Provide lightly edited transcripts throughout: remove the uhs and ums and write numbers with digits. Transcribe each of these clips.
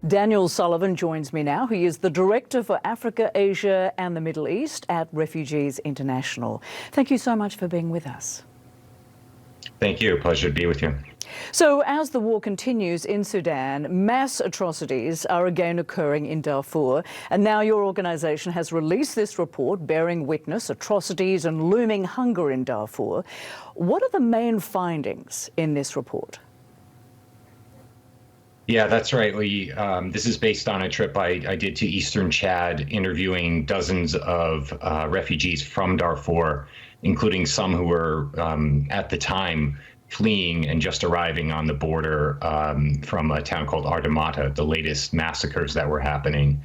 Daniel Sullivan joins me now. He is the Director for Africa, Asia and the Middle East at Refugees International. Thank you so much for being with us. Thank you. Pleasure to be with you. So as the war continues in Sudan, mass atrocities are again occurring in Darfur. And now your organisation has released this report bearing witness atrocities and looming hunger in Darfur. What are the main findings in this report? Yeah, that's right. This is based on a trip I did to Eastern Chad, interviewing dozens of refugees from Darfur, including some who were at the time fleeing and just arriving on the border from a town called Ardamata, the latest massacres that were happening.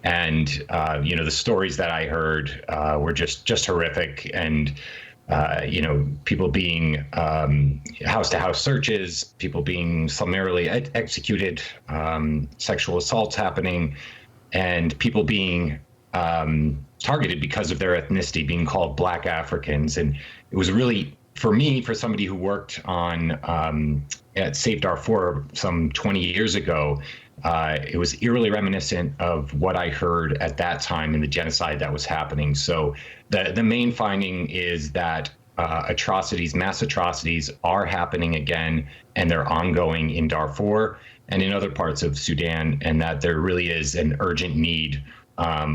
And, the stories that I heard were just horrific. And people being house-to-house searches, people being summarily executed, sexual assaults happening, and people being targeted because of their ethnicity, being called Black Africans. And it was really, for me, for somebody who worked on at Save Darfur some 20 years ago, it was eerily reminiscent of what I heard at that time in the genocide that was happening. So the main finding is that mass atrocities are happening again, and they're ongoing in Darfur and in other parts of Sudan, and that there really is an urgent need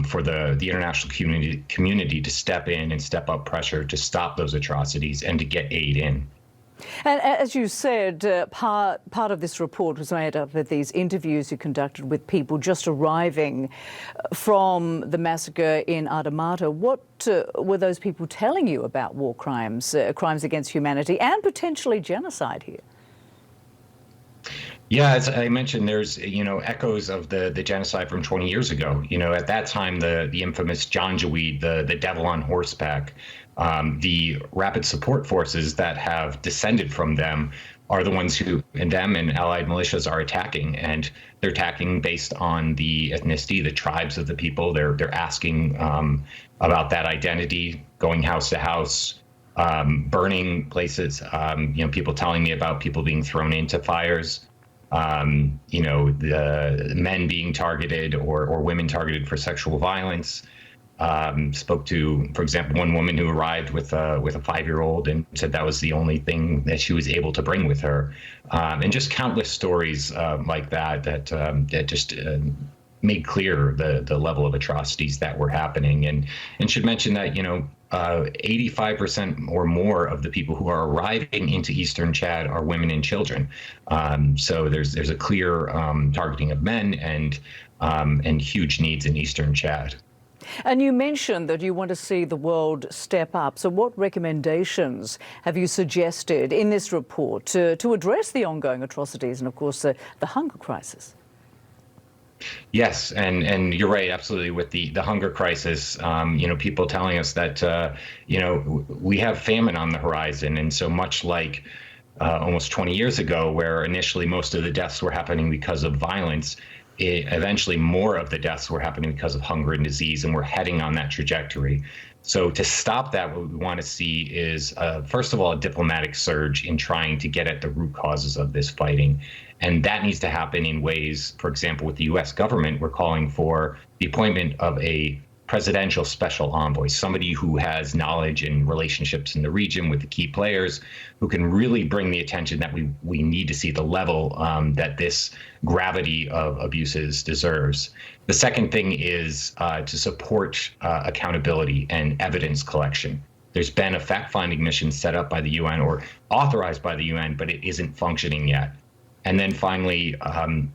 for the international community to step in and step up pressure to stop those atrocities and to get aid in. And as you said, part of this report was made up of these interviews you conducted with people just arriving from the massacre in Ardamata. What were those people telling you about war crimes, crimes against humanity, and potentially genocide here? Yeah, as I mentioned, there's echoes of the genocide from 20 years ago. At that time, the infamous Janjaweed, the devil on horseback, the rapid support forces that have descended from them are the ones who, and them and allied militias, are attacking, and they're attacking based on the ethnicity, the tribes of the people. They're asking about that identity, going house to house, burning places. People telling me about people being thrown into fires. The men being targeted or women targeted for sexual violence. Spoke to, for example, one woman who arrived with a 5-year-old and said that was the only thing that she was able to bring with her, and just countless stories like that just made clear the level of atrocities that were happening. And should mention that 85% or more of the people who are arriving into Eastern Chad are women and children. So there's a clear targeting of men and huge needs in Eastern Chad. And you mentioned that you want to see the world step up. So what recommendations have you suggested in this report to address the ongoing atrocities and, of course, the hunger crisis? Yes, and you're right, absolutely. With the hunger crisis, people telling us that, we have famine on the horizon. And so much like almost 20 years ago, where initially most of the deaths were happening because of violence, eventually more of the deaths were happening because of hunger and disease, and we're heading on that trajectory. So to stop that, what we want to see is, first of all, a diplomatic surge in trying to get at the root causes of this fighting. And that needs to happen in ways, for example, with the U.S. government, we're calling for the appointment of a presidential special envoy, somebody who has knowledge and relationships in the region with the key players, who can really bring the attention that we need to see, the level that this gravity of abuses deserves. The second thing is to support accountability and evidence collection. There's been a fact-finding mission set up by the UN or authorized by the UN, but it isn't functioning yet. And then finally,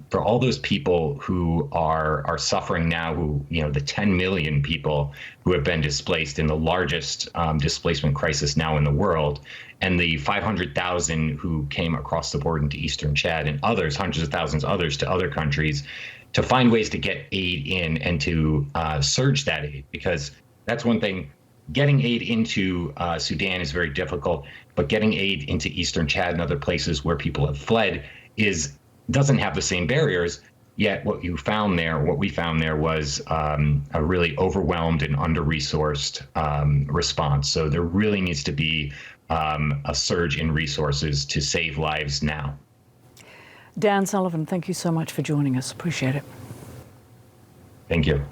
for all those people who are suffering now, the 10 million people who have been displaced in the largest displacement crisis now in the world, and the 500,000 who came across the border into Eastern Chad, and others, hundreds of thousands others to other countries, to find ways to get aid in and to surge that aid, because that's one thing. Getting aid into Sudan is very difficult, but getting aid into Eastern Chad and other places where people have fled doesn't have the same barriers. Yet what we found there was a really overwhelmed and under-resourced response. So there really needs to be a surge in resources to save lives now. Dan Sullivan, thank you so much for joining us. Appreciate it. Thank you.